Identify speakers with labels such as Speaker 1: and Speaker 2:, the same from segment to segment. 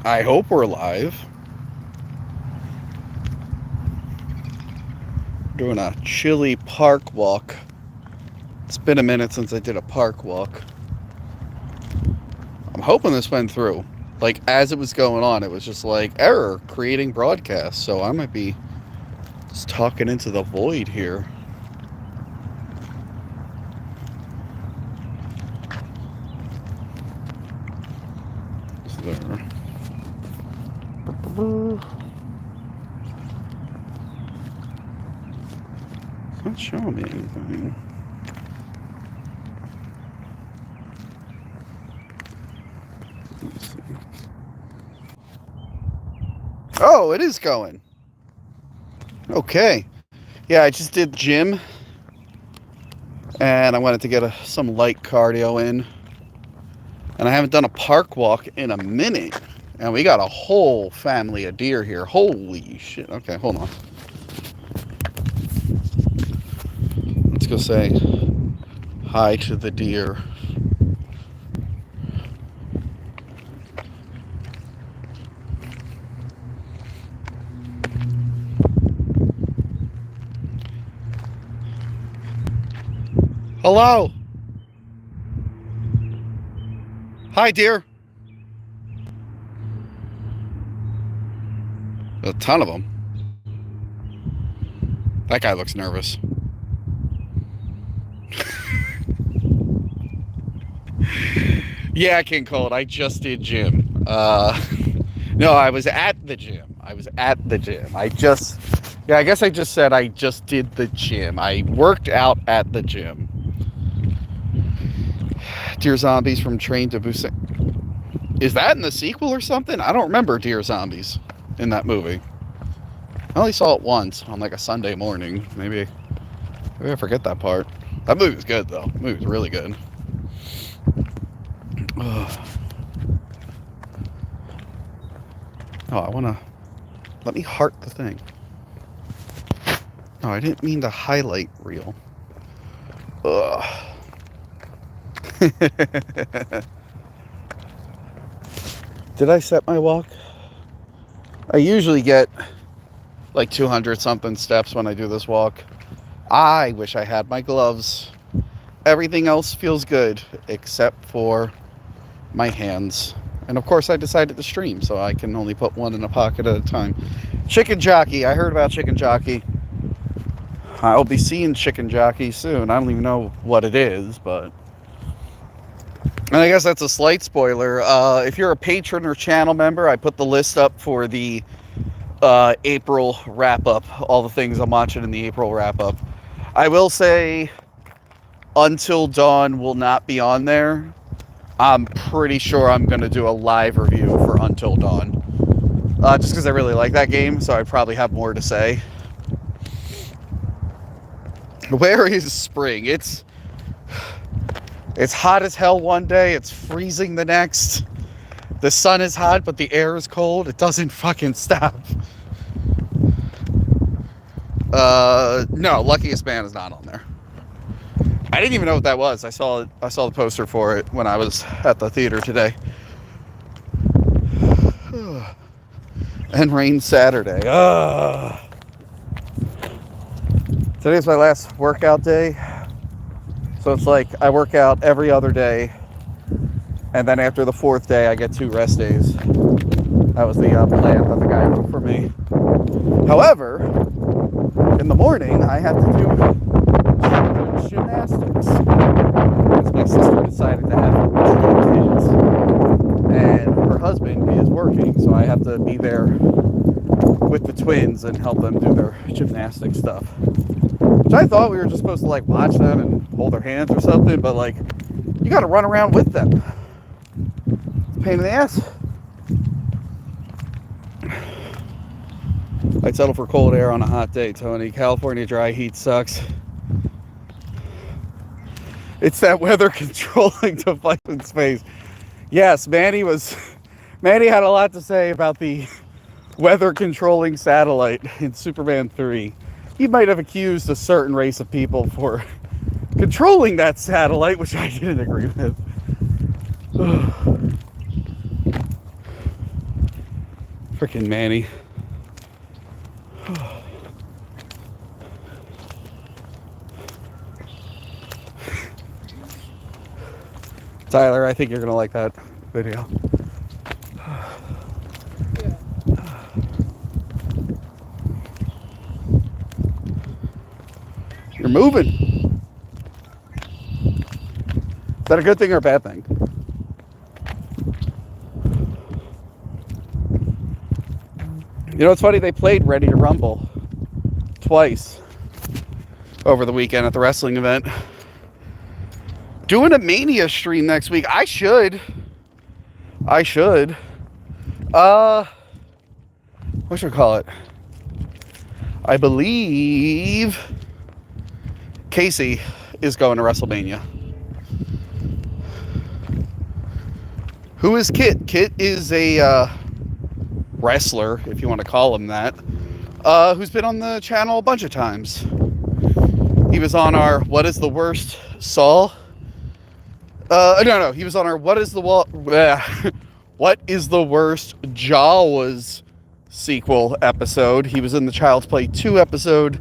Speaker 1: I hope we're live. Doing a chilly park walk. It's been a minute since I did a park walk. I'm hoping this went through. Like, as it was going on, it was just like, error, creating broadcast. So I might be just talking into the void here. Is there... It's not showing me anything. Let's see. Oh, it is going. Okay. Yeah, I just did gym. And I wanted to get some light cardio in. And I haven't done a park walk in a minute. And we got a whole family of deer here. Holy shit. Okay, hold on. Let's go say hi to the deer. Hello. Hi, dear. A ton of them. That guy looks nervous. Yeah, King Cold. I just did gym. No, I was at the gym. I guess I just said I just did the gym. I worked out at the gym. Dear Zombies from Train to Busan. Is that in the sequel or something? I don't remember Dear Zombies in that movie. I only saw it once on like a Sunday morning. Maybe I forget that part. That movie was good though. The movie was really good. Oh, I wanna... Let me heart the thing. No, I didn't mean to highlight reel. Ugh. Did I set my walk? I usually get like 200 something steps when I do this walk. I wish I had my gloves. Everything else feels good except for my hands. And of course I decided to stream, so I can only put one in a pocket at a time. Chicken Jockey. I heard about Chicken Jockey. I'll be seeing Chicken Jockey soon. I don't even know what it is, but... And I guess that's a slight spoiler. If you're a patron or channel member, I put the list up for the April wrap-up. All the things I'm watching in the April wrap-up. I will say Until Dawn will not be on there. I'm pretty sure I'm going to do a live review for Until Dawn. Just because I really like that game, so I probably have more to say. Where is spring? It's hot as hell one day. It's freezing the next. The sun is hot, but the air is cold. It doesn't fucking stop. No, Luckiest Man is not on there. I didn't even know what that was. I saw the poster for it when I was at the theater today. And rain Saturday. Today's my last workout day. So it's like I work out every other day. And then after the fourth day, I get 2 rest days. That was the plan that the guy wrote for me. However, in the morning, I have to do gymnastics. Because my sister decided to have 2 kids. And her husband is working, so I have to be there with the twins and help them do their gymnastic stuff. Which I thought we were just supposed to like watch them and hold their hands or something, but like, you gotta run around with them. It's a pain in the ass. I'd settle for cold air on a hot day, Tony. California dry heat sucks. It's that weather controlling device in space. Yes, Manny had a lot to say about the weather controlling satellite in Superman 3. He might have accused a certain race of people for controlling that satellite, which I didn't agree with. Freaking Manny. Tyler, I think you're gonna like that video. You're moving. Is that a good thing or a bad thing? You know, it's funny, they played Ready to Rumble twice over the weekend at the wrestling event. Doing a Mania stream next week. I should. What should I call it? I believe Casey is going to WrestleMania. Who is Kit? Kit is a wrestler, if you want to call him that, who's been on the channel a bunch of times. He was on our What is the Worst Saul? No, he was on our What is the Worst Jaws sequel episode. He was in the Child's Play 2 episode,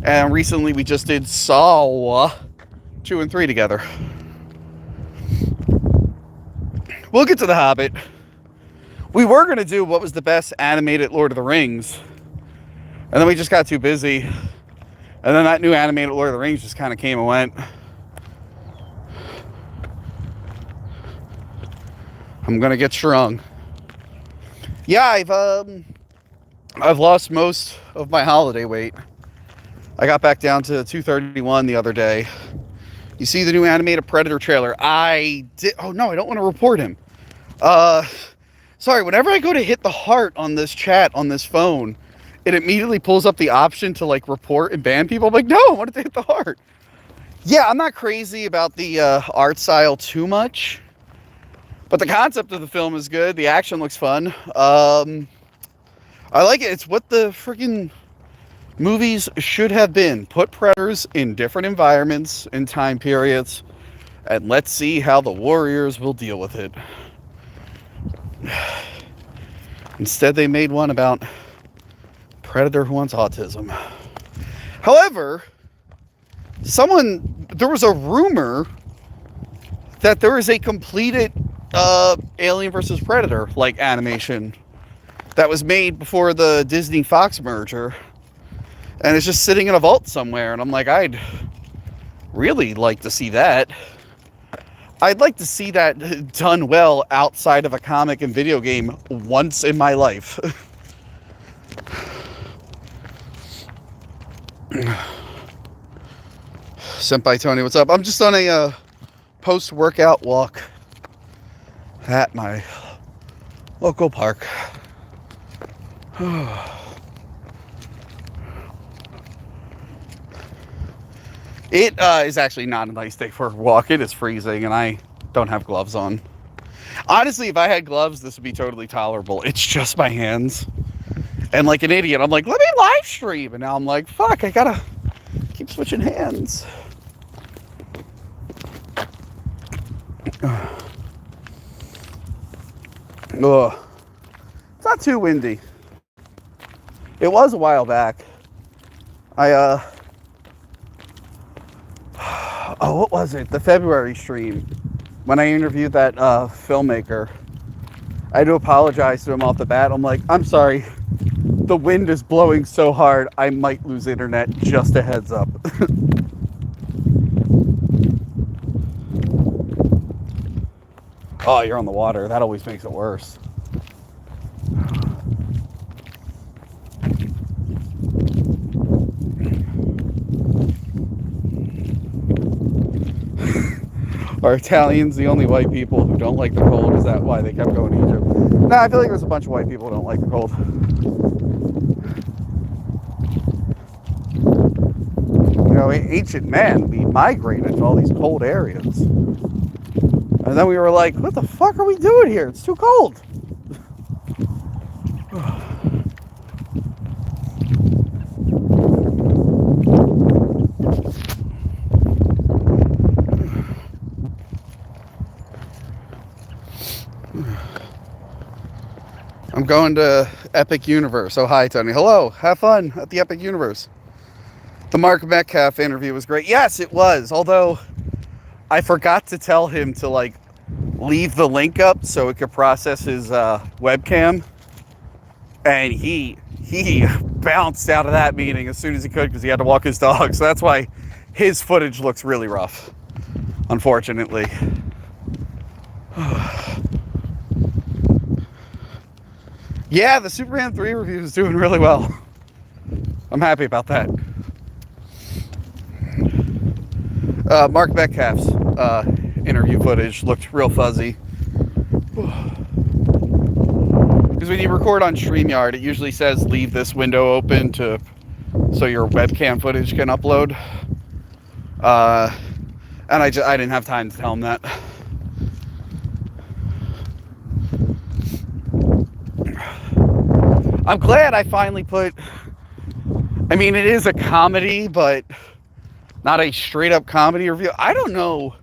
Speaker 1: and recently we just did Saw 2 and 3 together. We'll get to The Hobbit. We were going to do what was the best animated Lord of the Rings, and then we just got too busy, and then that new animated Lord of the Rings just kind of came and went. I'm going to get strong. Yeah, I've lost most of my holiday weight. I got back down to 231 the other day. You see the new animated Predator trailer? I did. Oh no, I don't want to report him. Sorry, whenever I go to hit the heart on this chat on this phone, it immediately pulls up the option to like report and ban people. I'm like, no, I wanted to hit the heart. Yeah, I'm not crazy about the art style too much, but the concept of the film is good. The action looks fun. I like it. It's what the freaking movies should have been. Put predators in different environments and time periods, and let's see how the warriors will deal with it. Instead, they made one about predator who wants autism. However, there was a rumor that there is a completed Alien vs. Predator like animation that was made before the Disney Fox merger, and it's just sitting in a vault somewhere, and I'm like, I'd really like to see that. I'd like to see that done well outside of a comic and video game once in my life. Senpai Tony, what's up? I'm just on a post-workout walk at my local park. It is actually not a nice day for a walk. It is freezing, and I don't have gloves on. Honestly, if I had gloves, this would be totally tolerable. It's just my hands. And like an idiot, I'm like, let me live stream. And now I'm like, fuck, I gotta keep switching hands. Ugh. It's not too windy. It was a while back. What was it? The February stream, when I interviewed that filmmaker. I had to apologize to him off the bat. I'm like, I'm sorry. The wind is blowing so hard, I might lose internet. Just a heads up. Oh, you're on the water. That always makes it worse. Are Italians the only white people who don't like the cold? Is that why they kept going to Egypt? Nah, I feel like there's a bunch of white people who don't like the cold. You know, ancient men, we migrated to all these cold areas. And then we were like, what the fuck are we doing here? It's too cold. I'm going to Epic Universe. Oh, hi, Tony. Hello. Have fun at the Epic Universe. The Mark Metcalf interview was great. Yes, it was. Although I forgot to tell him to like leave the link up so it could process his webcam, and he bounced out of that meeting as soon as he could because he had to walk his dog. So that's why his footage looks really rough, unfortunately. Yeah, the Superman 3 review is doing really well. I'm happy about that. Mark Metcalf's interview footage looked real fuzzy. Because when you record on StreamYard, it usually says leave this window open so your webcam footage can upload. And I didn't have time to tell him that. I'm glad I finally put... I mean, it is a comedy, but not a straight-up comedy review. I don't know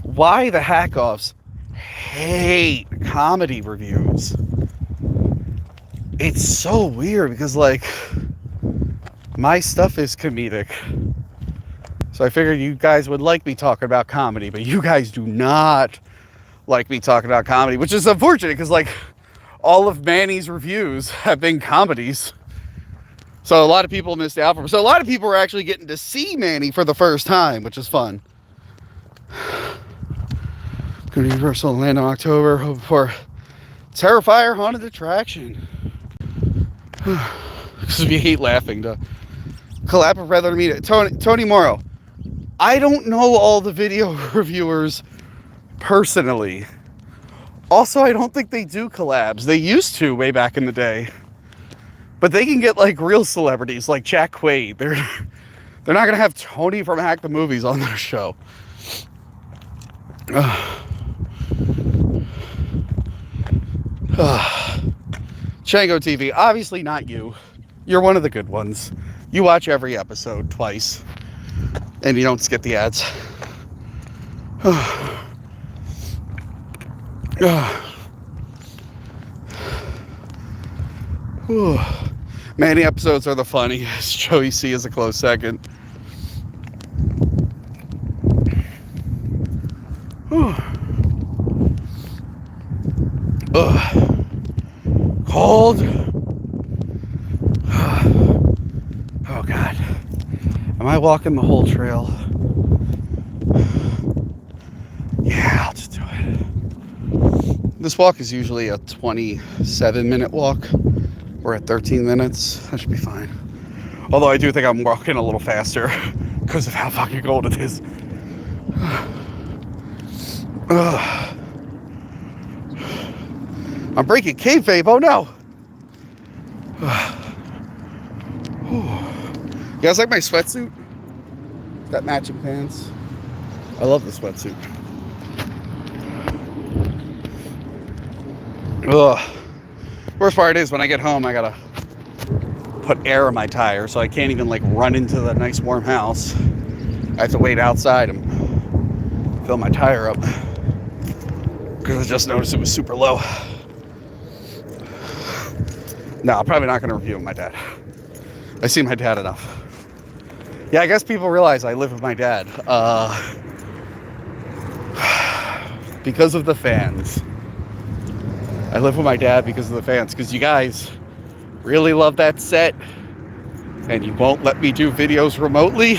Speaker 1: why the hack-offs hate comedy reviews. It's so weird because, like, my stuff is comedic. So I figured you guys would like me talking about comedy, but you guys do not like me talking about comedy, which is unfortunate because, like, all of Manny's reviews have been comedies. So a lot of people missed out from. So a lot of people were actually getting to see Manny for the first time, which is fun. Going to Universal Orlando October, hoping for Terrifier haunted attraction. Because we hate laughing. To collab with Rather Media. Tony Morrow. I don't know all the video reviewers personally. Also, I don't think they do collabs. They used to way back in the day. But they can get like real celebrities like Jack Quaid. They're not going to have Tony from Hack the Movies on their show. Chango TV, obviously not you. You're one of the good ones. You watch every episode twice. And you don't skip the ads. Many episodes are the funniest. Joey C is a close second. Cold. Oh God. Am I walking the whole trail? Yeah, I'll just do it. This walk is usually a 27-minute walk. We're at 13 minutes. That should be fine. Although I do think I'm walking a little faster because of how fucking cold it is. I'm breaking kayfabe. Oh no. You guys like my sweatsuit? Got matching pants. I love the sweatsuit. Worst part is when I get home, I gotta put air in my tire, so I can't even like run into the nice warm house. I have to wait outside and fill my tire up because I just noticed it was super low. No, I'm probably not gonna review my dad. I see my dad enough. Yeah, I guess people realize I live with my dad because of the fans. I live with my dad because of the fans, because you guys really love that set and you won't let me do videos remotely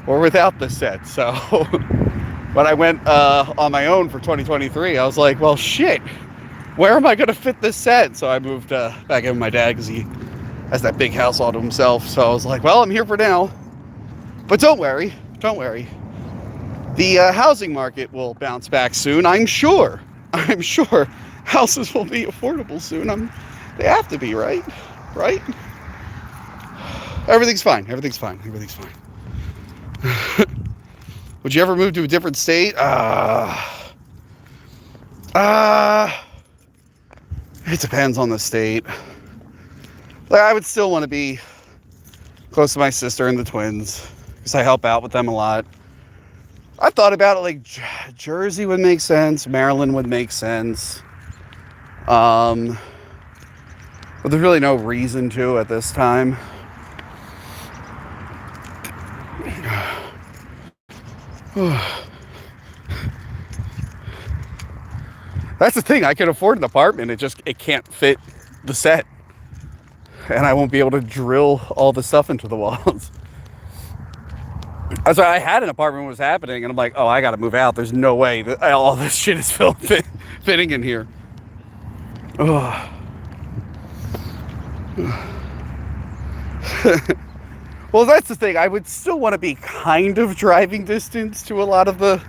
Speaker 1: or without the set. So when I went on my own for 2023, I was like, well, shit, where am I going to fit this set? So I moved back in with my dad because he has that big house all to himself. So I was like, well, I'm here for now. But don't worry. The housing market will bounce back soon, I'm sure. Houses will be affordable soon. They have to be, right? Right? Everything's fine. Would you ever move to a different state? It depends on the state. Like, I would still want to be close to my sister and the twins because I help out with them a lot. I thought about it, like Jersey would make sense, Maryland would make sense. But there's really no reason to at this time. That's the thing. I can afford an apartment. It can't fit the set. And I won't be able to drill all the stuff into the walls. So I had an apartment when it was happening, and I'm like, oh, I got to move out. There's no way that all this shit is fitting in here. Oh. Well, that's the thing. I would still want to be kind of driving distance to a lot of the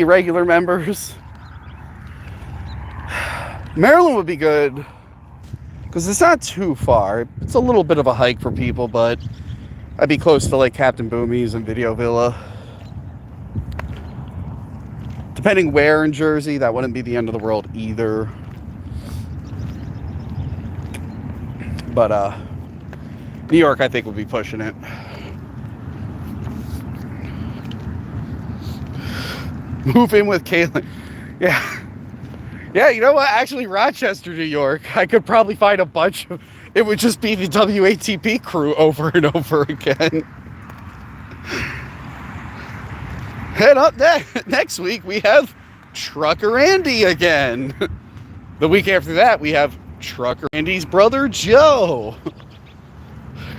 Speaker 1: regular members. Maryland would be good because it's not too far. It's a little bit of a hike for people, but I'd be close to like Captain Boomy's and Video Villa. Depending where in Jersey, that wouldn't be the end of the world either. But New York, I think, would be pushing it. Move in with Caitlin. Yeah. Yeah, you know what? Actually, Rochester, New York, I could probably find a bunch of... It would just be the WATP crew over and over again. And up next week, we have Trucker Andy again. The week after that, we have Trucker Andy's brother, Joe.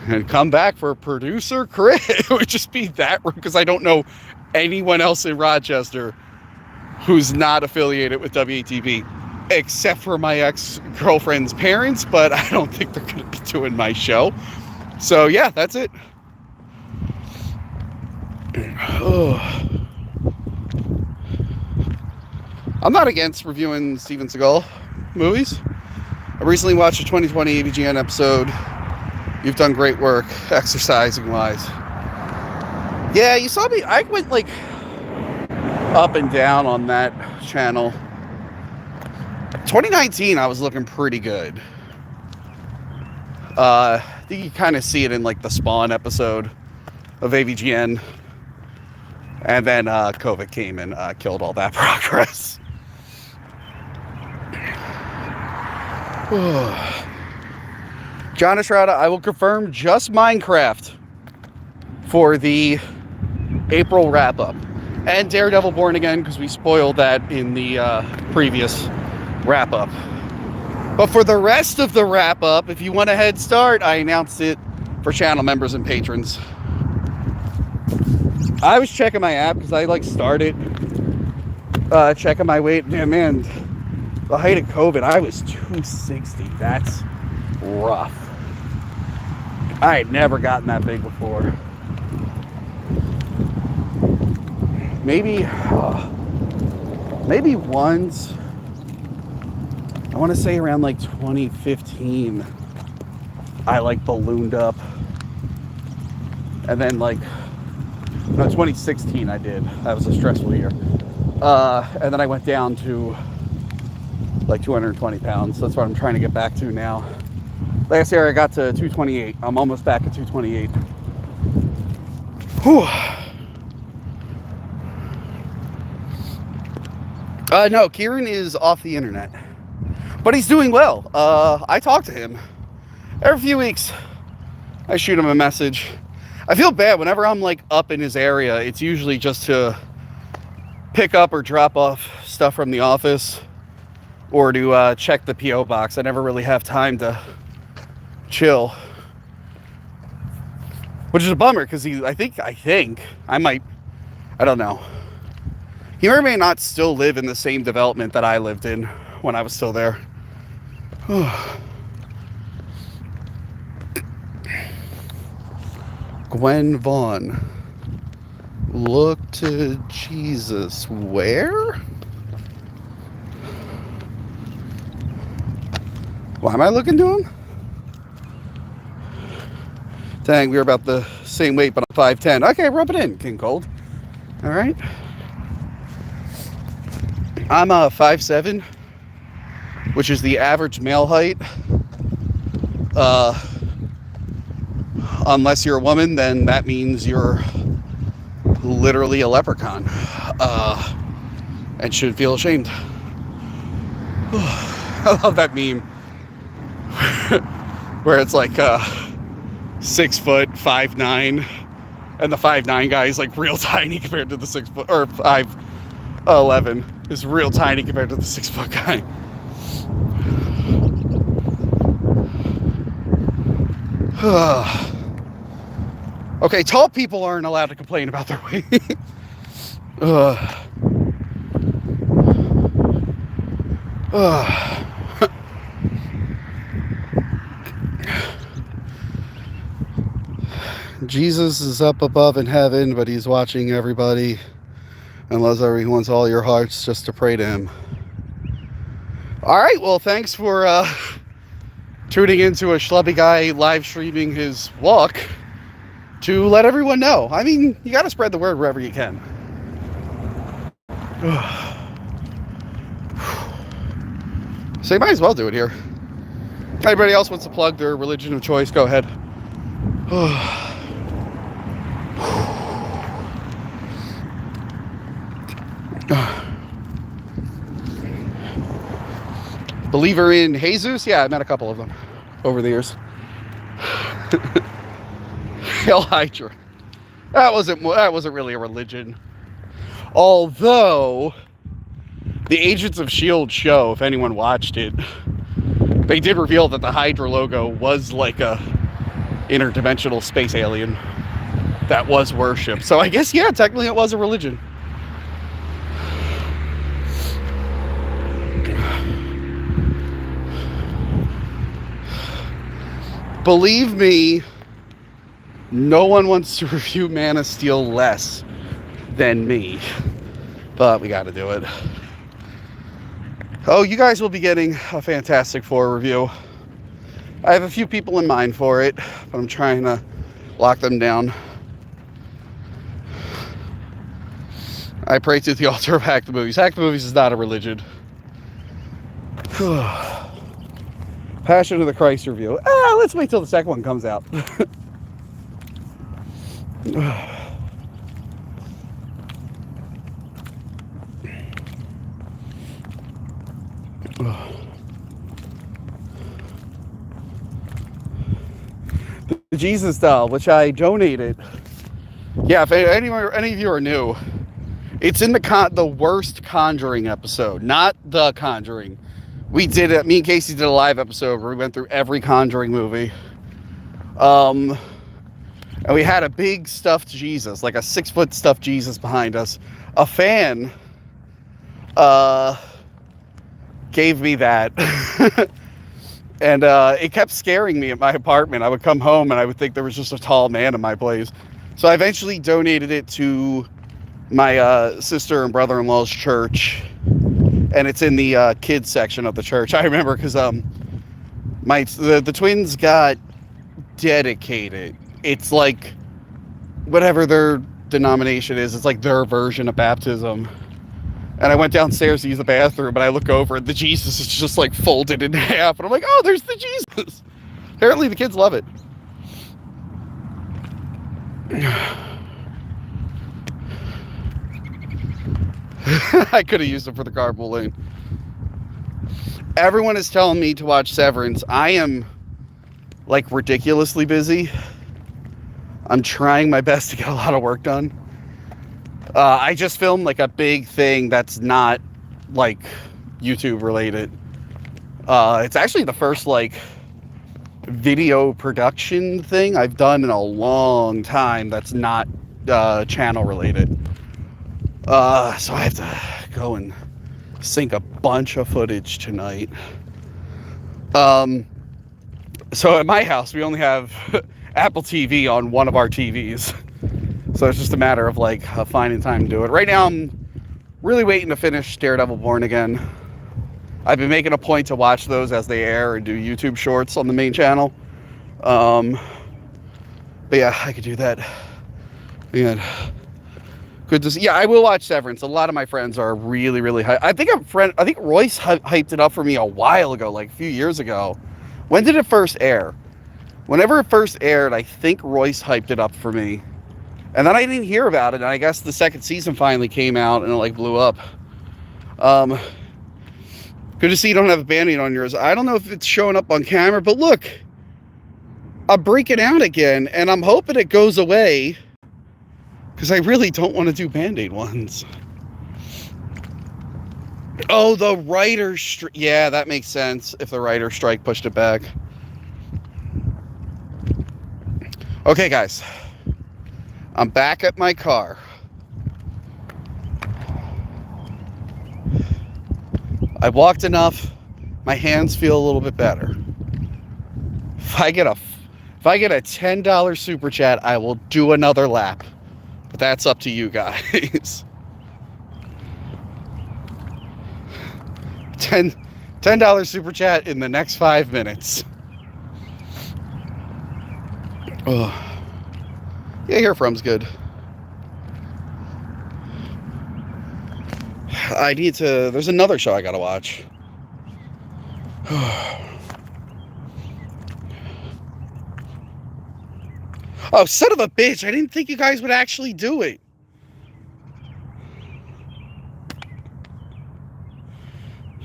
Speaker 1: And come back for producer Chris. It would just be that room, because I don't know anyone else in Rochester who's not affiliated with WATP, except for my ex-girlfriend's parents, but I don't think they're going to be doing my show. So yeah, that's it. I'm not against reviewing Steven Seagal movies. I recently watched a 2020 AVGN episode. You've done great work exercising-wise. Yeah, you saw me. I went like up and down on that channel. 2019, I was looking pretty good. I think you kind of see it in like the Spawn episode of AVGN. And then COVID came and killed all that progress. John Estrada, I will confirm just Minecraft for the April wrap-up. And Daredevil Born Again, because we spoiled that in the previous wrap-up. But for the rest of the wrap-up, if you want a head start, I announced it for channel members and patrons. I was checking my app because I started checking my weight. Yeah, man, the height of COVID, I was 260. That's rough. I had never gotten that big before. Maybe once, I want to say around like 2015, I ballooned up. And then 2016 I did. That was a stressful year. And then I went down to 220 pounds. That's what I'm trying to get back to now. Last year I got to 228. I'm almost back at 228. Whew. No, Kieran is off the internet, but he's doing well. I talk to him every few weeks. I shoot him a message. I feel bad whenever I'm up in his area. It's usually just to pick up or drop off stuff from the office or to check the PO box. I never really have time to chill, which is a bummer because I think I don't know. He may or may not still live in the same development that I lived in when I was still there. Gwen Vaughn. Look to Jesus. Where? Why am I looking to him? Dang, we're about the same weight, but I'm 5'10". Okay, rub it in, King Cold. All right. I'm 5'7", which is the average male height. Unless you're a woman, then that means you're literally a leprechaun, and should feel ashamed. I love that meme where it's like 6 foot 5'9", and the 5'9" guy is like real tiny compared to the 6 foot, or 5'11" is real tiny compared to the 6 foot guy. Okay, tall people aren't allowed to complain about their weight. Jesus is up above in heaven, but he's watching everybody and loves everyone with all your hearts, just to pray to him. All right, well, thanks for tuning into a schlubby guy live streaming his walk to let everyone know. I mean, you got to spread the word wherever you can. So you might as well do it here. Anybody else wants to plug their religion of choice, go ahead. Believer in Jesus? Yeah, I met a couple of them over the years. Hail Hydra. That wasn't really a religion. Although the Agents of S.H.I.E.L.D. show, if anyone watched it, they did reveal that the Hydra logo was like a interdimensional space alien that was worshipped. So I guess, yeah, technically it was a religion. Believe me, no one wants to review Man of Steel less than me, but we got to do it. Oh, you guys will be getting a Fantastic Four review. I have a few people in mind for it, but I'm trying to lock them down. I pray to the altar of Hack the Movies. Hack the Movies is not a religion. Passion of the Christ review. Let's wait till the second one comes out. The Jesus doll, which I donated. Yeah, if any of you are new, it's in the worst Conjuring episode, not The Conjuring. We did it. Me and Casey did a live episode where we went through every Conjuring movie. And we had a big stuffed Jesus, like a 6-foot stuffed Jesus behind us. A fan gave me that. And it kept scaring me at my apartment. I would come home and I would think there was just a tall man in my place. So I eventually donated it to my sister and brother-in-law's church. And it's in the kids section of the church. I remember because the twins got dedicated. It's like whatever their denomination is. It's like their version of baptism. And I went downstairs to use the bathroom, and I look over, and the Jesus is just like folded in half. And I'm like, oh, there's the Jesus. Apparently the kids love it. I could have used it for the carpool lane. Everyone is telling me to watch Severance. I am like ridiculously busy. I'm trying my best to get a lot of work done. I just filmed like a big thing that's not like YouTube related. It's actually the first like video production thing I've done in a long time that's not channel related. So I have to go and sync a bunch of footage tonight. So at my house, we only have Apple TV on one of our TVs. So it's just a matter of like finding time to do it. Right now, I'm really waiting to finish Daredevil Born Again. I've been making a point to watch those as they air and do YouTube shorts on the main channel. But yeah, I could do that. And good to see. Yeah, I will watch Severance. A lot of my friends are really, really hyped. I think Royce hyped it up for me a while ago, like a few years ago. When did it first air? Whenever it first aired, I think Royce hyped it up for me. And then I didn't hear about it, and I guess the second season finally came out, and it like blew up. Good to see you don't have a Band-Aid on yours. I don't know if it's showing up on camera, but look. I'm breaking out again, and I'm hoping it goes away. Because I really don't want to do Band-Aid ones. Oh, the writer's strike. Yeah, that makes sense if the writer's strike pushed it back. Okay, guys. I'm back at my car. I walked enough. My hands feel a little bit better. If I get a $10 super chat, I will do another lap. But that's up to you guys. $10 super chat in the next 5 minutes. Oh. Yeah, hear from's good. I need to... There's another show I gotta watch. Oh, son of a bitch. I didn't think you guys would actually do it.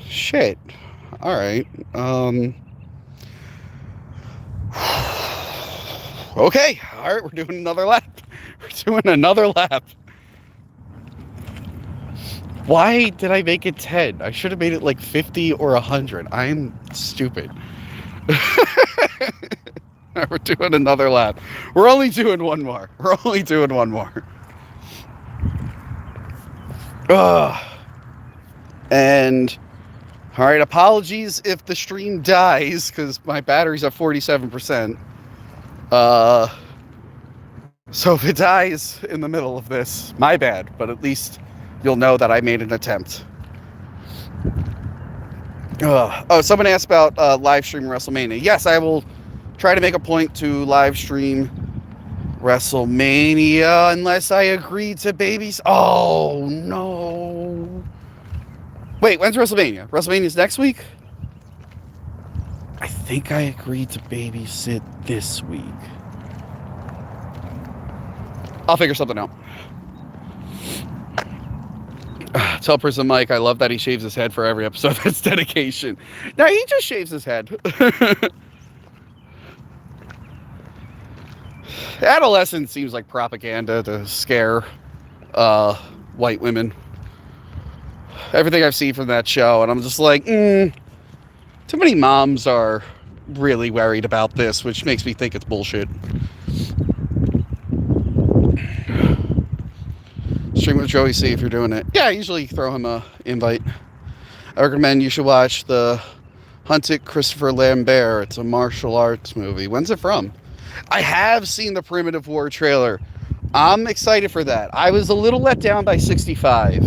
Speaker 1: Shit. Alright. Okay. Alright, we're doing another lap. We're doing another lap. Why did I make it 10? I should have made it like 50 or 100. I'm stupid. We're doing another lap. We're only doing one more. We're only doing one more. And, all right, apologies if the stream dies, because my battery's at 47%. So if it dies in the middle of this, my bad, but at least you'll know that I made an attempt. Oh, someone asked about live streaming WrestleMania. Yes, I will try to make a point to live stream WrestleMania unless I agree to babies. Oh, no. Wait, when's WrestleMania? WrestleMania's next week? I think I agreed to babysit this week. I'll figure something out. Tell Prison Mike I love that he shaves his head for every episode. That's dedication. No, he just shaves his head. Adolescence seems like propaganda to scare white women. Everything I've seen from that show, and I'm just like, too many moms are really worried about this, which makes me think it's bullshit. Stream with Joey, see if you're doing it. Yeah, I usually throw him a invite. I recommend you should watch the Hunted Christopher Lambert. It's a martial arts movie. When's it from? I have seen the Primitive War trailer. I'm excited for that. I was a little let down by 65. I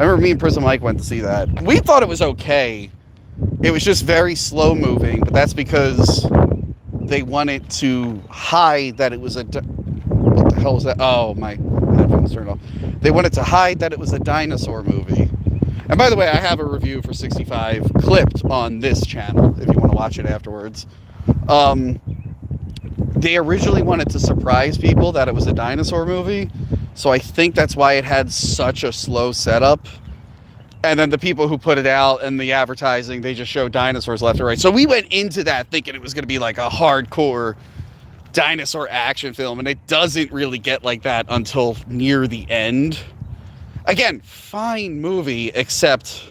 Speaker 1: remember me and Prison Mike went to see that. We thought it was okay. It was just very slow moving, but that's because they wanted to hide that it was a... What the hell was that? Oh, my headphones turned off. They wanted to hide that it was a dinosaur movie. And by the way, I have a review for 65 clipped on this channel if you want to watch it afterwards. They originally wanted to surprise people that it was a dinosaur movie, so I think that's why it had such a slow setup. And then the people who put it out and the advertising, they just show dinosaurs left and right. So we went into that thinking it was going to be like a hardcore dinosaur action film, and it doesn't really get like that until near the end. Again, fine movie, except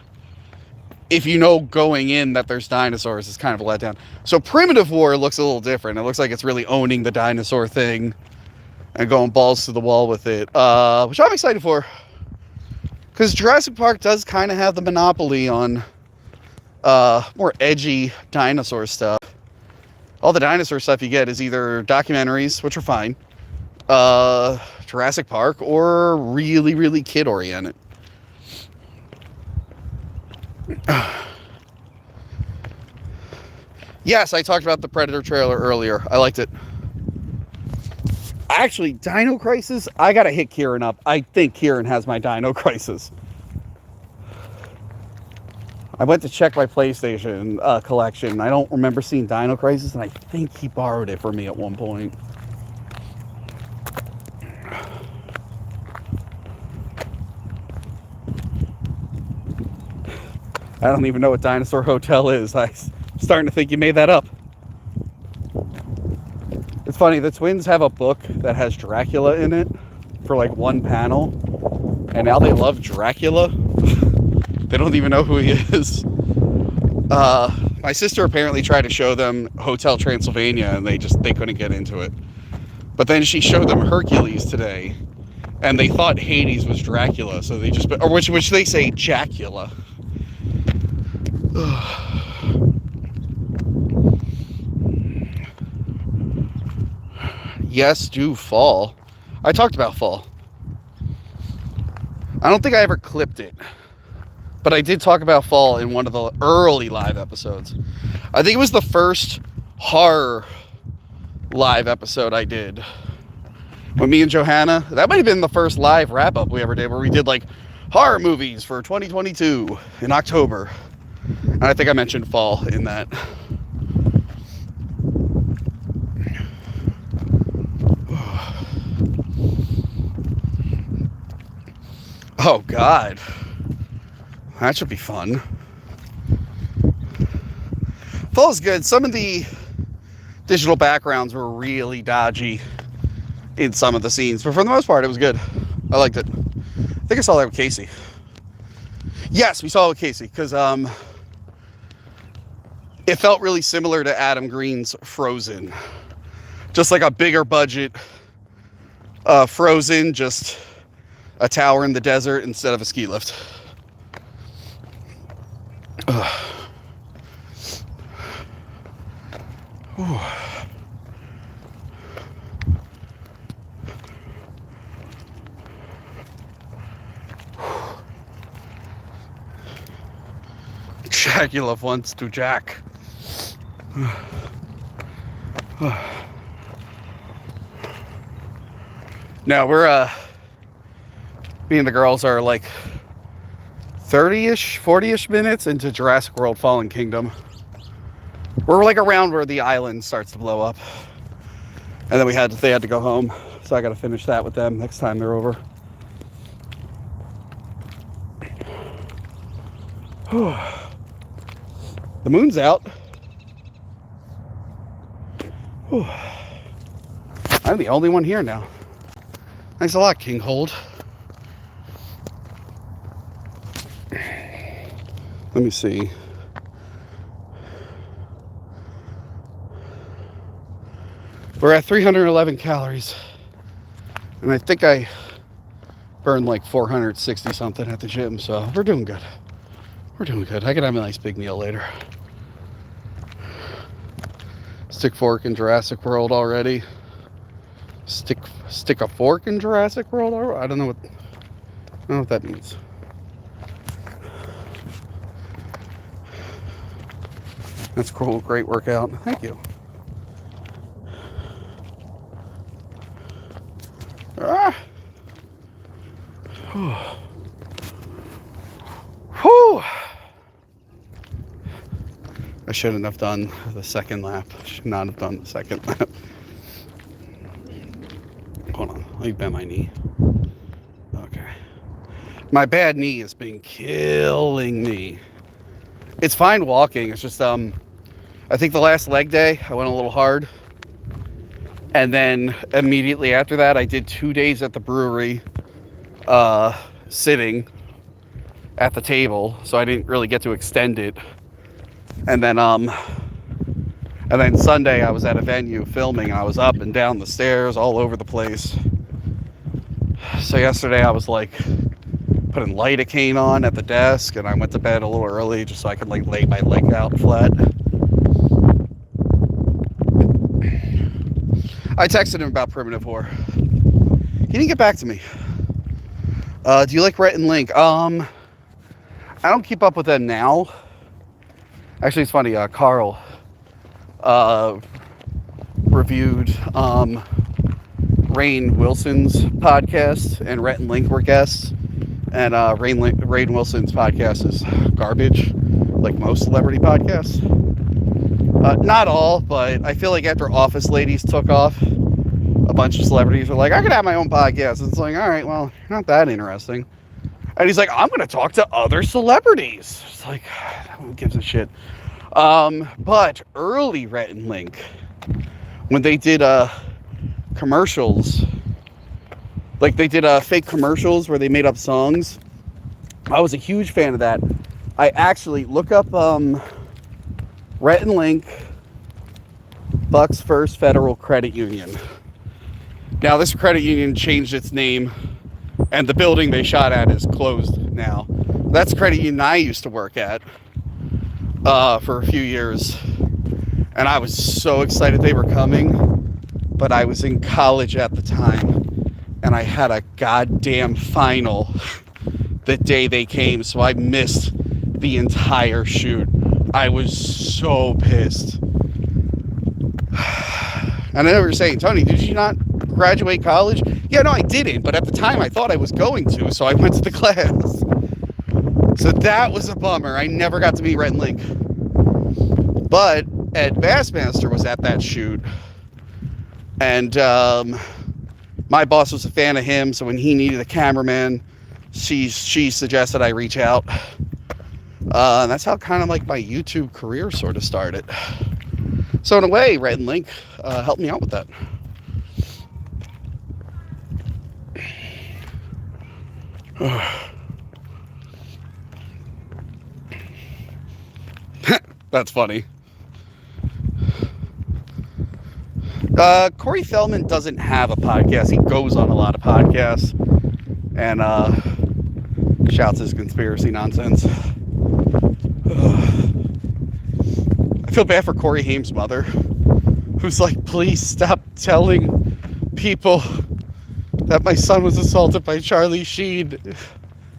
Speaker 1: if you know going in that there's dinosaurs, it's kind of a letdown. So Primitive War looks a little different. It looks like it's really owning the dinosaur thing and going balls to the wall with it, which I'm excited for. Because Jurassic Park does kind of have the monopoly on more edgy dinosaur stuff. All the dinosaur stuff you get is either documentaries, which are fine, Jurassic Park, or really, really kid-oriented. Yes, I talked about the Predator trailer earlier. I liked it. Actually, Dino Crisis, I gotta hit Kieran up. I think Kieran has my Dino Crisis. I went to check my PlayStation collection. I don't remember seeing Dino Crisis, and I think he borrowed it from me at one point. I don't even know what Dinosaur Hotel is. I'm starting to think you made that up. It's funny, the twins have a book that has Dracula in it for like one panel, and now they love Dracula. They don't even know who he is. My sister apparently tried to show them Hotel Transylvania, and they couldn't get into it. But then she showed them Hercules today, and they thought Hades was Dracula, so they just, or which they say Jacula. Yes, do Fall. I talked about Fall. I don't think I ever clipped it, but I did talk about Fall in one of the early live episodes. I think it was the first horror live episode I did. With me and Johanna. That might have been the first live wrap-up we ever did, where we did like horror movies for 2022 in October. And I think I mentioned Fall in that. Oh God, that should be fun. Fall's good. Some of the digital backgrounds were really dodgy in some of the scenes, but for the most part it was good. I liked it. I think I saw that with Casey. Yes, we saw it with Casey, because it felt really similar to Adam Green's Frozen. Just like a bigger budget Frozen, just a tower in the desert instead of a ski lift. Jacula wants to jack. Now we're me and the girls are like 30-ish, 40-ish minutes into Jurassic World Fallen Kingdom. We're like around where the island starts to blow up. And then they had to go home. So I gotta finish that with them next time they're over. The moon's out. I'm the only one here now. Thanks a lot, King Hold. Let me see. We're at 311 calories. And I think I burned like 460 something at the gym, so we're doing good. We're doing good. I could have a nice big meal later. Stick fork in Jurassic World already. Stick a fork in Jurassic World already? I don't know what that means. That's cool. Great workout. Thank you. Ah. Whew. I shouldn't have done the second lap. I should not have done the second lap. Hold on. Let me bend my knee. Okay. My bad knee has been killing me. It's fine walking. It's just, I think the last leg day, I went a little hard. And then immediately after that, I did 2 days at the brewery, sitting at the table. So I didn't really get to extend it. And then Sunday I was at a venue filming. I was up and down the stairs, all over the place. So yesterday I was like putting lidocaine on at the desk, and I went to bed a little early just so I could like lay my leg out flat. I texted him about Primitive Whore. He didn't get back to me. Do you like Rhett and Link? I don't keep up with them now. Actually, it's funny. Carl reviewed Rainn Wilson's podcast, and Rhett and Link were guests. And Rainn Wilson's podcast is garbage, like most celebrity podcasts. Not all, but I feel like after Office Ladies took off, a bunch of celebrities were like, I could have my own podcast. It's like, all right, well, you're not that interesting. And he's like, I'm going to talk to other celebrities. It's like, who gives a shit? But early Rhett and Link, when they did commercials, like they did fake commercials where they made up songs, I was a huge fan of that. I actually look up Rhett and Link, Buck's First Federal Credit Union. Now this credit union changed its name, and the building they shot at is closed now. That's the credit union I used to work at for a few years, and I was so excited they were coming, but I was in college at the time, and I had a goddamn final the day they came, so I missed the entire shoot. I was so pissed. And I know you're saying, Tony, did you not graduate college? Yeah, no, I didn't, but at the time I thought I was going to, so I went to the class. So that was a bummer. I never got to meet Rhett and Link. But Ed Bassmaster was at that shoot, and my boss was a fan of him, so when he needed a cameraman, she suggested I reach out. And that's how kind of like my YouTube career sort of started. So in a way, Rhett and Link helped me out with that. That's funny. Corey Feldman doesn't have a podcast. He goes on a lot of podcasts and shouts his conspiracy nonsense. I feel bad for Corey Haim's mother, who's like, please stop telling people that my son was assaulted by Charlie Sheen,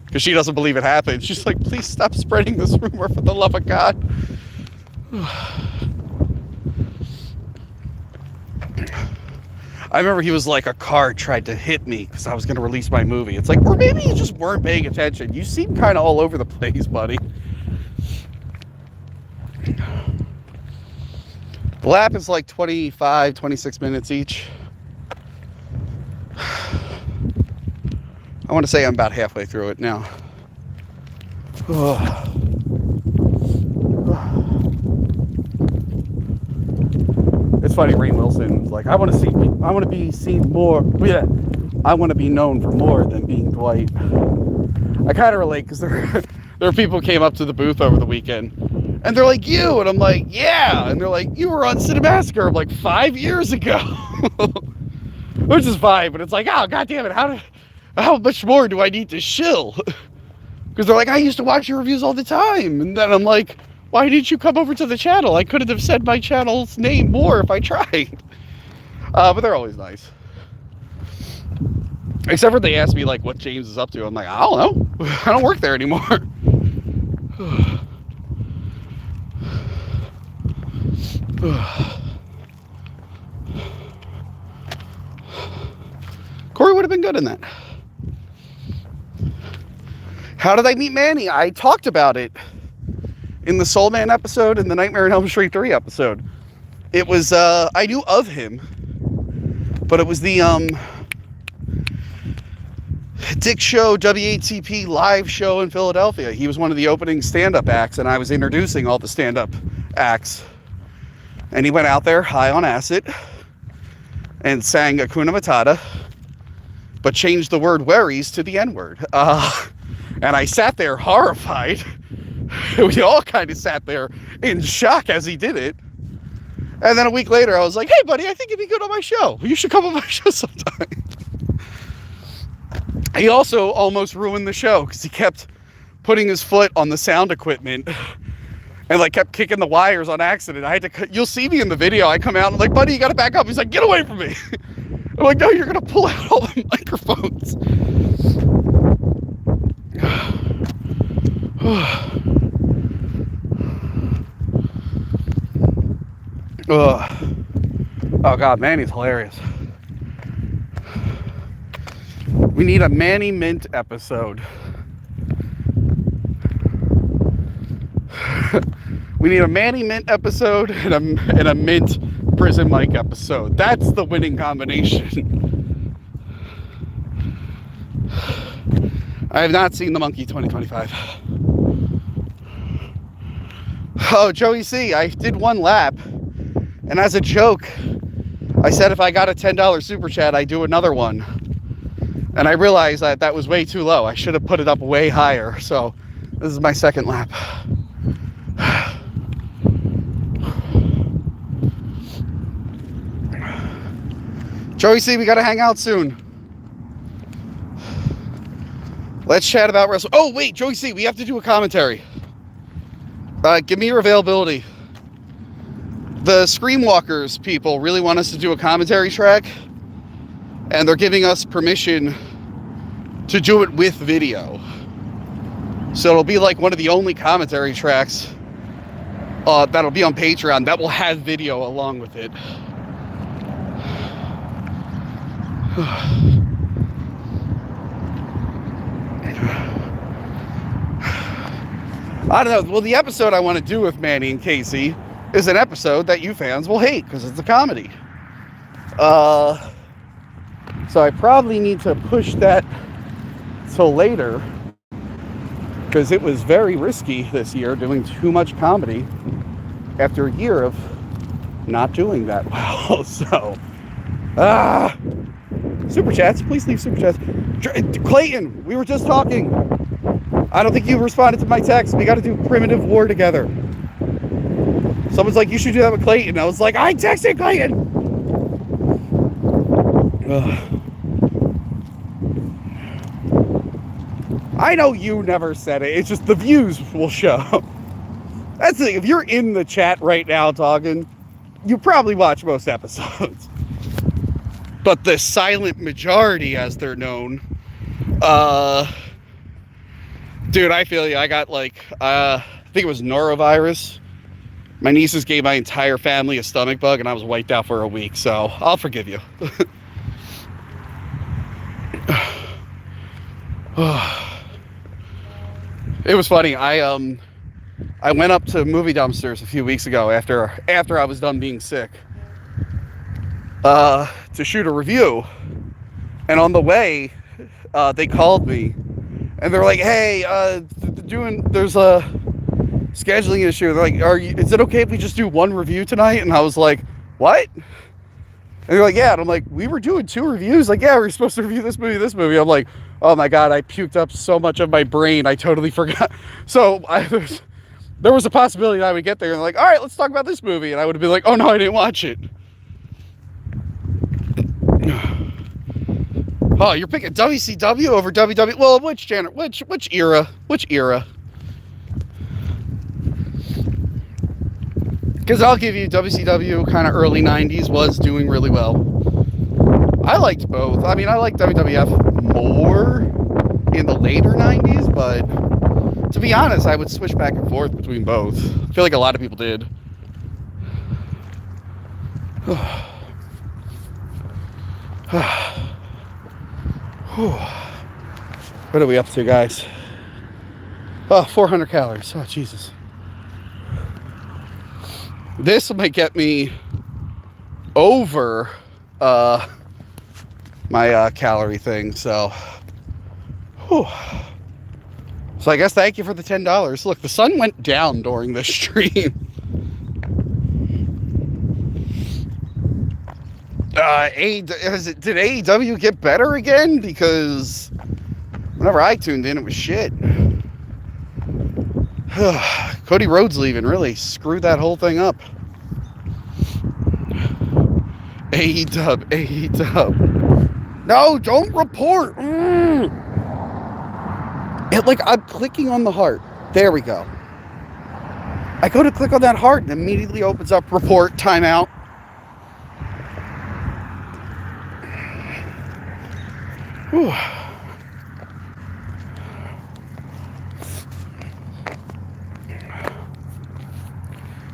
Speaker 1: because she doesn't believe it happened. She's like, please stop spreading this rumor for the love of God. I remember he was like, a car tried to hit me because I was going to release my movie. It's like, or maybe you just weren't paying attention. You seem kind of all over the place, buddy. The lap is like 25, 26 minutes each. I want to say I'm about halfway through it now. It's funny, Rainn Wilson's like, I want to be seen more. Yeah, I want to be known for more than being Dwight. I kind of relate, because there are people who came up to the booth over the weekend, and they're like, you, and I'm like, yeah, and they're like, you were on Cinemassacre like 5 years ago, which is fine, but it's like, oh, god damn it, how much more do I need to shill? Because they're like, I used to watch your reviews all the time, and then I'm like, why didn't you come over to the channel? I could have said my channel's name more if I tried. But they're always nice. Except for they ask me like what James is up to. I'm like, I don't know. I don't work there anymore. Corey would have been good in that. How did I meet Manny? I talked about it in the Soul Man episode and the Nightmare on Elm Street 3 episode. It was, I knew of him, but it was the Dick Show WATP live show in Philadelphia. He was one of the opening stand-up acts, and I was introducing all the stand-up acts. And he went out there high on acid and sang Hakuna Matata, but changed the word worries to the N-word. And I sat there horrified. We all kind of sat there in shock as he did it. And then a week later, I was like, hey, buddy, I think you'd be good on my show. You should come on my show sometime. He also almost ruined the show because he kept putting his foot on the sound equipment and like kept kicking the wires on accident. I had to, you'll see me in the video. I come out and I'm like, buddy, you got to back up. He's like, get away from me. I'm like, no, you're going to pull out all the microphones. Oh god, Manny's hilarious. We need a Manny Mint episode. We need a Manny Mint episode and a Mint Prison Mike episode. That's the winning combination. I have not seen the Monkey 2025. Oh, Joey C, I did one lap, and as a joke, I said if I got a $10 super chat, I'd do another one. And I realized that that was way too low. I should have put it up way higher. So this is my second lap. Joey C, we got to hang out soon. Let's chat about wrestling. Oh, wait, Joey C, we have to do a commentary. Give me your availability. The Screamwalkers people really want us to do a commentary track, and they're giving us permission to do it with video. So it'll be like one of the only commentary tracks that'll be on Patreon that will have video along with it. I don't know. Well, the episode I want to do with Manny and Casey is an episode that you fans will hate because it's a comedy. So I probably need to push that till later because it was very risky this year doing too much comedy after a year of not doing that well. So, super chats, please leave super chats. Clayton, we were just talking. I don't think you responded to my text. We got to do Primitive War together. Someone's like, you should do that with Clayton. I was like, I texted Clayton. I know you never said it. It's just the views will show. That's the thing. If you're in the chat right now talking, you probably watch most episodes. But the silent majority, as they're known, dude, I feel you. I got like, I think it was norovirus. My nieces gave my entire family a stomach bug, and I was wiped out for a week. So I'll forgive you. It was funny. I went up to Movie Dumpsters a few weeks ago after I was done being sick to shoot a review, and on the way, they called me. And they're like, hey, there's a scheduling issue. They're like, is it okay if we just do one review tonight? And I was like, what? And they're like, yeah. And I'm like, we were doing 2 reviews. Like, yeah, we're supposed to review this movie. I'm like, oh my God, I puked up so much of my brain. I totally forgot. So there was a possibility that I would get there and like, all right, let's talk about this movie. And I would have been like, oh no, I didn't watch it. Oh, you're picking WCW over WWE? Well, which era? Which era? Because I'll give you WCW kind of early 90s was doing really well. I liked both. I mean, I liked WWF more in the later 90s, but to be honest, I would switch back and forth between both. I feel like a lot of people did. What are we up to, guys? Oh, 400 calories. Oh, Jesus. This might get me over my calorie thing, so. Whew. So I guess thank you for the $10. Look, the sun went down during this stream. Did AEW get better again? Because whenever I tuned in, it was shit. Cody Rhodes leaving really screwed that whole thing up. AEW. No, don't report. I'm clicking on the heart. There we go. I go to click on that heart and immediately opens up report timeout. Whew.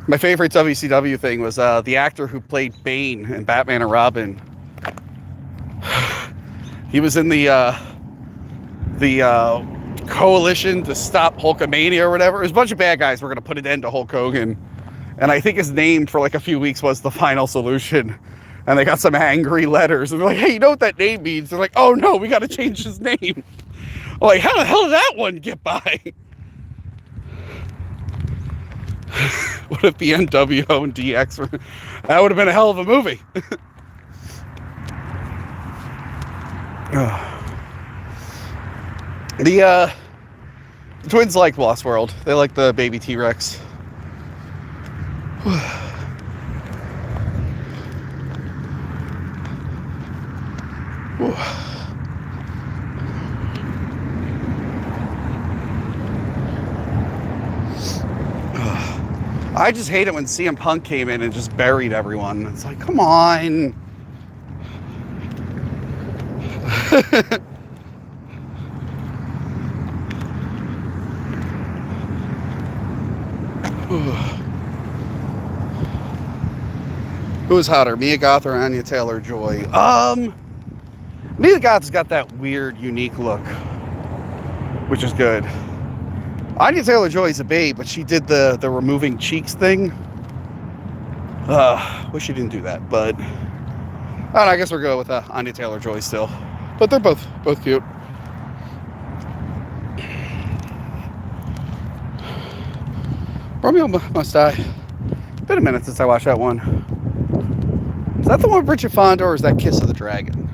Speaker 1: My favorite WCW thing was the actor who played Bane in Batman and Robin. He was in the coalition to stop Hulkamania or whatever. It was a bunch of bad guys were going to put an end to Hulk Hogan. And I think his name for like a few weeks was The Final Solution. And they got some angry letters. And they're like, hey, you know what that name means? They're like, oh no, we got to change his name. Like, how the hell did that one get by? What if the NWO and DX were... That would have been a hell of a movie. The twins like Lost World. They like the baby T-Rex. I just hate it when CM Punk came in and just buried everyone. It's like, come on. Who is hotter, Mia Goth or Anya Taylor-Joy? Mia Goth's got that weird, unique look, which is good. Anya Taylor-Joy's a babe, but she did the removing cheeks thing. Wish she didn't do that, but I don't know, I guess we're good with Anya Taylor-Joy still. But they're both cute. Romeo Must Die. Been a minute since I watched that one. Is that the one with Bridget Fonda, or is that Kiss of the Dragon?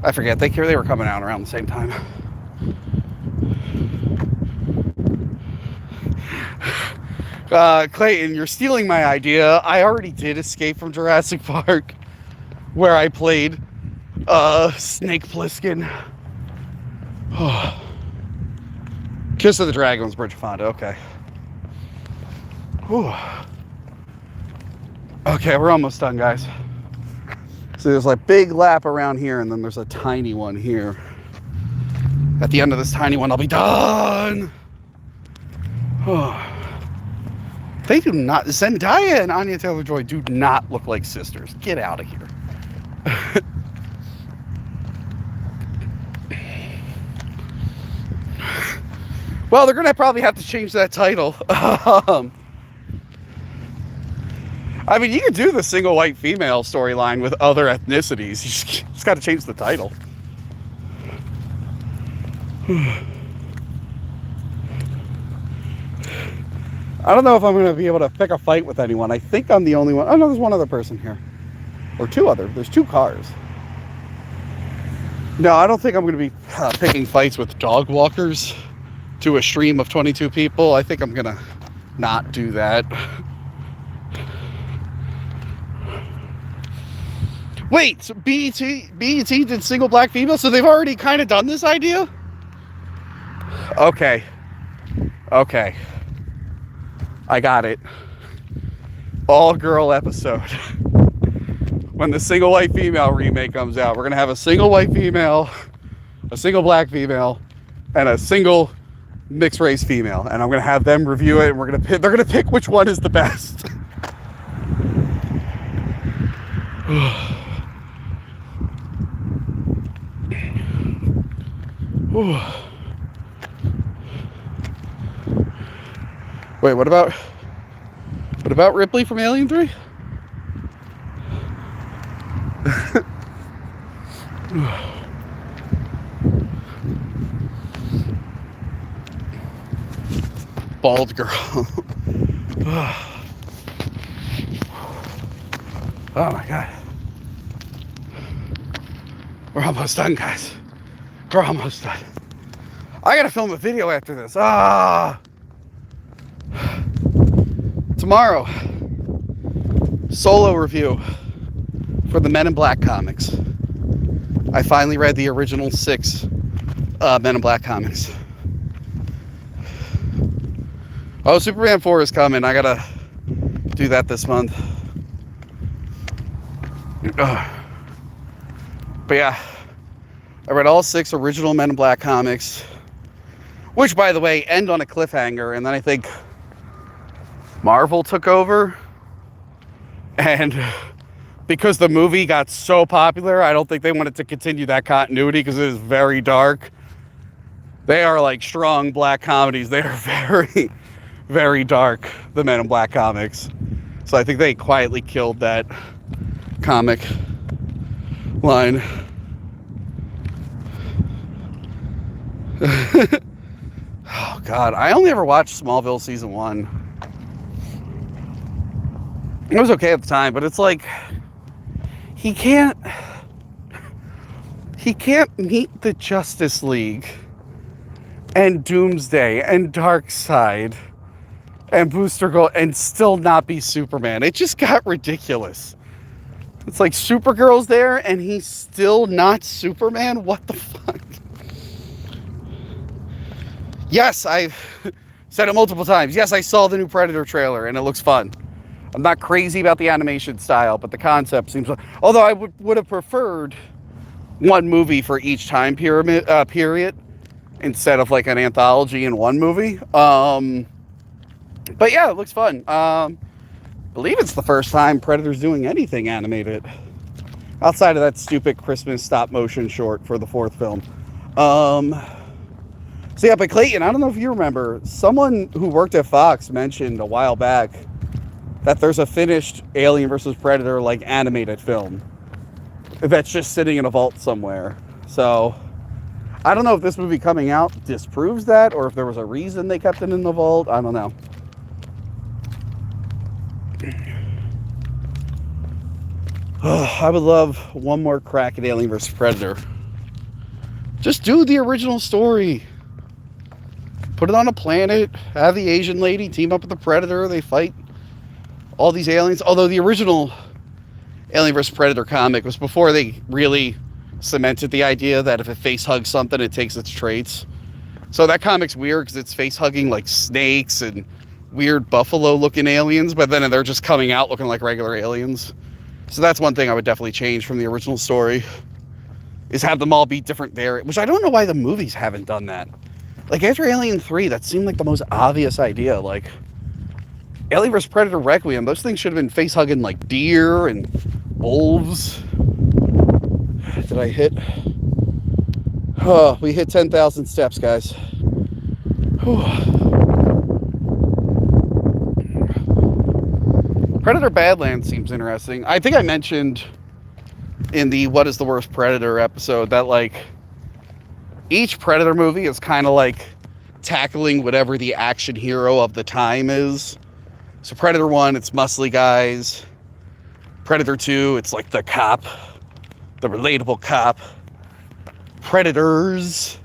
Speaker 1: I forget. They were coming out around the same time. Clayton, you're stealing my idea. I already did Escape from Jurassic Park, where I played Snake Plissken. Kiss of the Dragon was Bridget Fonda. Okay. Whew. Okay, we're almost done, guys. So there's like big lap around here, and then there's a tiny one here. At the end of this tiny one, I'll be done. They do not. Zendaya and Anya Taylor-Joy do not look like sisters. Get out of here. Well, they're gonna probably have to change that title. I mean, you could do the single white female storyline with other ethnicities. You just got to change the title. I don't know if I'm going to be able to pick a fight with anyone. I think I'm the only one. Oh, no, there's one other person here. Or two other. There's two cars. No, I don't think I'm going to be picking fights with dog walkers to a stream of 22 people. I think I'm going to not do that. Wait, so BET did single black female, so they've already kind of done this idea? Okay. I got it. All girl episode. When the single white female remake comes out, we're going to have a single white female, a single black female, and a single mixed race female. And I'm going to have them review it, and they're going to pick which one is the best. Wait, what about Ripley from Alien 3? Bald girl. Oh my God. We're almost done, guys. We're almost done. I gotta film a video after this. Tomorrow, solo review for the Men in Black comics. I finally read the original 6 Men in Black comics. Oh, Superman 4 is coming. I gotta do that this month. But yeah, I read all 6 original Men in Black comics, which, by the way, end on a cliffhanger, and then I think Marvel took over, and because the movie got so popular, I don't think they wanted to continue that continuity because it is very dark. They are like strong black comedies. They are very, very dark, the Men in Black comics. So I think they quietly killed that comic line. Oh, God. I only ever watched Smallville season 1. It was okay at the time, but it's like he can't meet the Justice League and Doomsday and Darkseid and Booster Gold and still not be Superman. It just got ridiculous. It's like Supergirl's there and he's still not Superman? What the fuck? Yes, I've said it multiple times. Yes, I saw the new Predator trailer and it looks fun. I'm not crazy about the animation style, but the concept seems... Although I would have preferred one movie for each time period instead of like an anthology in one movie. But yeah, it looks fun. I believe it's the first time Predator's doing anything animated outside of that stupid Christmas stop motion short for the 4th film. So yeah, but Clayton, I don't know if you remember, someone who worked at Fox mentioned a while back that there's a finished Alien vs. Predator like animated film that's just sitting in a vault somewhere. So I don't know if this movie coming out disproves that or if there was a reason they kept it in the vault. I don't know. I would love one more crack at Alien vs. Predator. Just do the original story. Put it on a planet, have the Asian lady team up with the Predator, they fight all these aliens. Although the original Alien vs. Predator comic was before they really cemented the idea that if it face hugs something, it takes its traits. So that comic's weird because it's face hugging like snakes and weird buffalo looking aliens, but then they're just coming out looking like regular aliens. So that's one thing I would definitely change from the original story, is have them all be different there, which I don't know why the movies haven't done that. Like after Alien 3, that seemed like the most obvious idea. Like Alien vs. Predator Requiem, those things should have been face hugging like deer and wolves. Did I hit? Oh, we hit 10,000 steps, guys. Whew. Predator Badlands seems interesting. I think I mentioned in the What is the Worst Predator episode that like each Predator movie is kind of like tackling whatever the action hero of the time is. So Predator 1, it's muscly guys. Predator 2, it's like the cop, the relatable cop. Predators.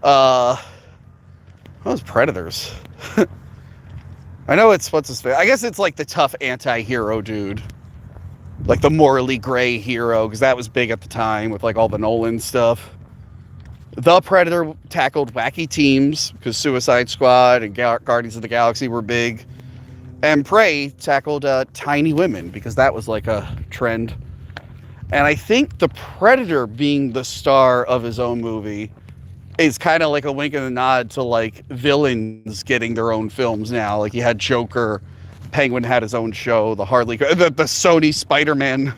Speaker 1: What was Predators? I know it's, what's his face? I guess it's like the tough anti-hero dude. Like the morally gray hero, because that was big at the time with like all the Nolan stuff. The Predator tackled wacky teams, because Suicide Squad and Guardians of the Galaxy were big. And Prey tackled tiny women, because that was like a trend. And I think the Predator being the star of his own movie is kind of like a wink and a nod to like villains getting their own films now. Like you had Joker, Penguin had his own show, the Sony Spider-Man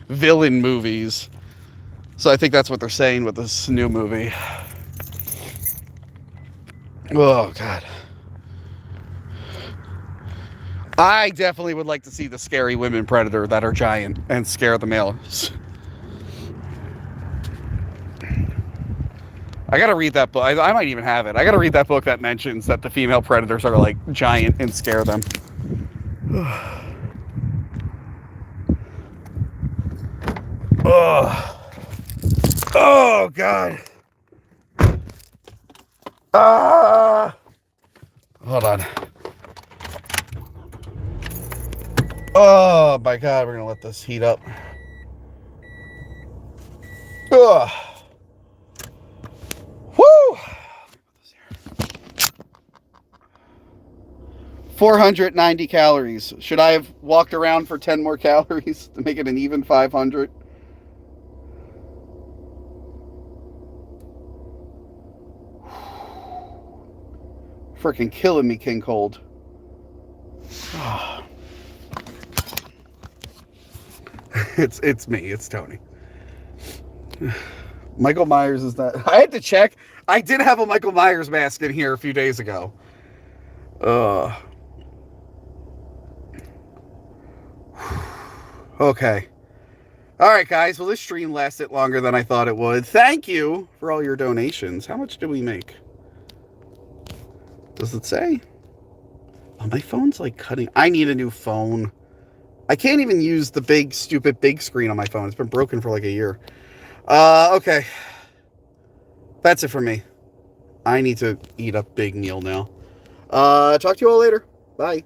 Speaker 1: villain movies. So I think that's what they're saying with this new movie. Oh, God. I definitely would like to see the scary women Predator that are giant and scare the males. I gotta read that book. I might even have it. I gotta read that book that mentions that the female Predators are like giant and scare them. Oh, God. Hold on. Oh, my God. We're going to let this heat up. Woo! 490 calories. Should I have walked around for 10 more calories to make it an even 500? Freaking killing me, King Cold. It's me. It's Tony. Michael Myers is not... I had to check. I did have a Michael Myers mask in here a few days ago. Okay. All right, guys. Well, this stream lasted longer than I thought it would. Thank you for all your donations. How much did we make? Does it say? Oh, my phone's like cutting. I need a new phone. I can't even use the big, stupid big screen on my phone. It's been broken for like a year. Okay. That's it for me. I need to eat a big meal now. Talk to you all later. Bye.